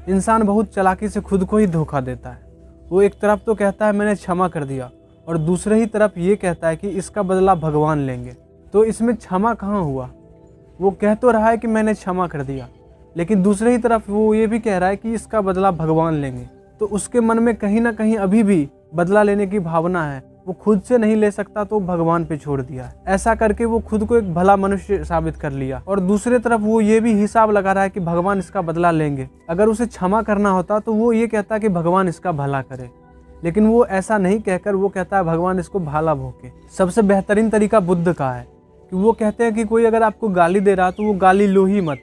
इंसान बहुत चालाकी से खुद को ही धोखा देता है। वो एक तरफ तो कहता है मैंने क्षमा कर दिया, और दूसरे ही तरफ ये कहता है कि इसका बदला भगवान लेंगे। तो इसमें क्षमा कहाँ हुआ? वो कह तो रहा है कि मैंने क्षमा कर दिया, लेकिन दूसरे ही तरफ वो ये भी कह रहा है कि इसका बदला भगवान लेंगे। तो उसके मन में कहीं ना कहीं अभी भी बदला लेने की भावना है। वो खुद से नहीं ले सकता तो भगवान पे छोड़ दिया है। ऐसा करके वो खुद को एक भला मनुष्य साबित कर लिया। और दूसरे तरफ वो ये भी हिसाब लगा रहा है कि भगवान इसका बदला लेंगे। अगर उसे क्षमा करना होता तो वो ये कहता कि भगवान इसका भला करे, लेकिन वो ऐसा नहीं कहकर वो कहता है भगवान इसको भाला भोंके। सबसे बेहतरीन तरीका बुद्ध का है कि वो कहते हैं कि कोई अगर आपको गाली दे रहा तो वो गाली लो ही मत,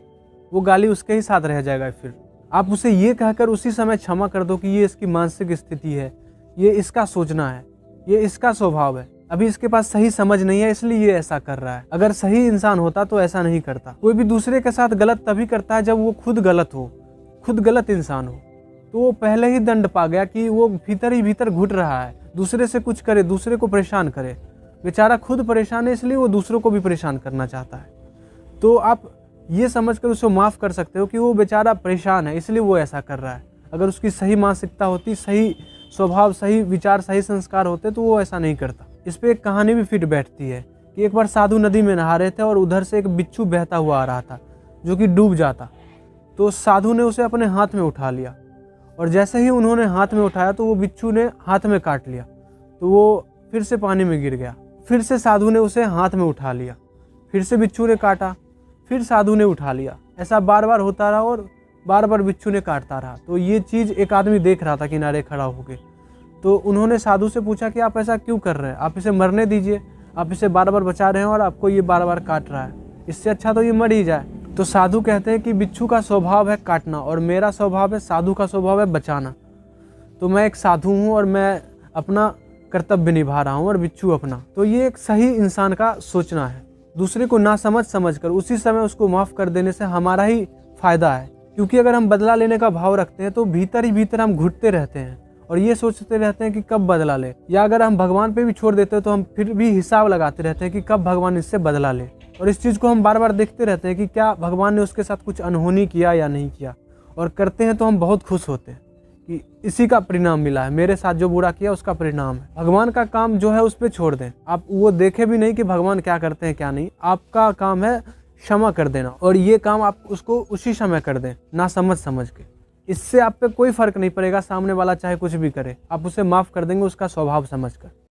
वो गाली उसके ही साथ रह जाएगा। फिर आप उसे ये कहकर उसी समय क्षमा कर दो कि ये इसकी मानसिक स्थिति है, ये इसका सोचना है, ये इसका स्वभाव है, अभी इसके पास सही समझ नहीं है इसलिए ये ऐसा कर रहा है। अगर सही इंसान होता तो ऐसा नहीं करता। कोई भी दूसरे के साथ गलत तभी करता है जब वो खुद गलत हो, खुद गलत इंसान हो। तो वो पहले ही दंड पा गया कि वो भीतर ही भीतर घुट रहा है, दूसरे से कुछ करे, दूसरे को परेशान करे। बेचारा खुद परेशान है इसलिए वो दूसरों को भी परेशान करना चाहता है। तो आप ये समझकर उसको माफ़ कर सकते हो कि वो बेचारा परेशान है इसलिए वो ऐसा कर रहा है। अगर उसकी सही मानसिकता होती, सही स्वभाव, सही विचार, सही संस्कार होते तो वो ऐसा नहीं करता। इस पर एक कहानी भी फिट बैठती है कि एक बार साधु नदी में नहा रहे थे और उधर से एक बिच्छू बहता हुआ आ रहा था जो कि डूब जाता। तो साधु ने उसे अपने हाथ में उठा लिया, और जैसे ही उन्होंने हाथ में उठाया तो वो बिच्छू ने हाथ में काट लिया, तो वो फिर से पानी में गिर गया। फिर से साधु ने उसे हाथ में उठा लिया, फिर से बिच्छू ने काटा, फिर साधु ने उठा लिया। ऐसा बार बार होता रहा और बार बार बिच्छू ने काटता रहा। तो ये चीज़ एक आदमी देख रहा था किनारे खड़ा होकर। तो उन्होंने साधु से पूछा कि आप ऐसा क्यों कर रहे हैं, आप इसे मरने दीजिए, आप इसे बार बार बचा रहे हैं और आपको ये बार बार काट रहा है, इससे अच्छा तो ये मर ही जाए। तो साधु कहते हैं कि बिच्छू का स्वभाव है काटना और मेरा स्वभाव है, साधु का स्वभाव है बचाना। तो मैं एक साधु हूँ और मैं अपना कर्तव्य निभा रहा हूँ और बिच्छू अपना। तो ये एक सही इंसान का सोचना है। दूसरे को ना समझ कर उसी समय उसको माफ़ कर देने से हमारा ही फायदा है, क्योंकि अगर हम बदला लेने का भाव रखते हैं तो भीतर ही भीतर हम घुटते रहते हैं और ये सोचते रहते हैं कि कब बदला ले। या अगर हम भगवान पे भी छोड़ देते हैं तो हम फिर भी हिसाब लगाते रहते हैं कि कब भगवान इससे बदला ले। और इस चीज़ को हम बार बार देखते रहते हैं कि क्या भगवान ने उसके साथ कुछ अनहोनी किया या नहीं किया, और करते हैं तो हम बहुत खुश होते हैं कि इसी का परिणाम मिला है, मेरे साथ जो बुरा किया उसका परिणाम है। भगवान का काम जो है उस पर छोड़ दें। आप वो देखे भी नहीं कि भगवान क्या करते हैं क्या नहीं। आपका काम है क्षमा कर देना, और ये काम आप उसको उसी समय कर दें ना समझ के। इससे आप पे कोई फर्क नहीं पड़ेगा, सामने वाला चाहे कुछ भी करे, आप उसे माफ़ कर देंगे उसका स्वभाव समझकर।